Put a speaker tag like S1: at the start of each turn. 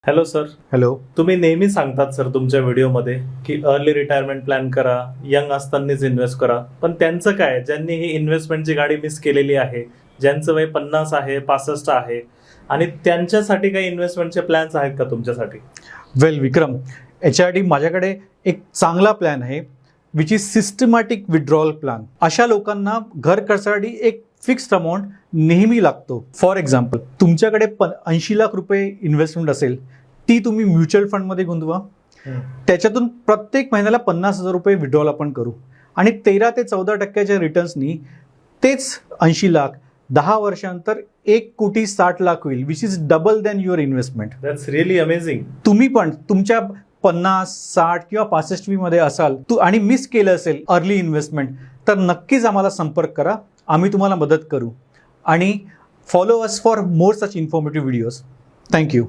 S1: Hello sir.
S2: Hello.
S1: तुम्ही नेहमी सांगतात सर तुमच्या व्हिडिओमध्ये की अर्ली रिटायरमेंट प्लॅन करा, यंग असतानाच इन्व्हेस्ट करा. पण त्यांचं काय, ज्यांनी ही इन्व्हेस्टमेंटची गाडी मिस केलेली आहे, ज्यांचं वय 50 आहे, 65 आहे, आणि त्यांच्यासाठी काही इन्व्हेस्टमेंटचे प्लॅन्स आहेत का तुमच्यासाठी?
S2: वेल विक्रम, याच्यासाठी माझ्याकडे एक चांगला प्लॅन आहे which is systematic withdrawal plan. अशा लोकांना घर खर्चासाठी एक फिक्स्ड अमाऊंट नेहमी लागतो. फॉर एक्झाम्पल, तुमच्याकडे 80 लाख रुपये इन्व्हेस्टमेंट असेल, ती तुम्ही म्युच्युअल फंडमध्ये गुंतवा. त्याच्यातून प्रत्येक महिन्याला 50,000 रुपये विड्रॉल आपण करू आणि 13 ते 14% रिटर्न्सनी तेच 80 लाख 10 वर्षांतर 1,60,00,000 होईल, which is double than your investment.
S1: That's really amazing.
S2: तुम्ही पण तुमच्या 50, 60 किंवा 65 मध्ये असाल आणि मिस केलं असेल अर्ली इन्व्हेस्टमेंट, तर नक्कीच आम्हाला संपर्क करा. आम्ही तुम्हाला मदत करू. आणि follow us for more such informative videos. Thank you.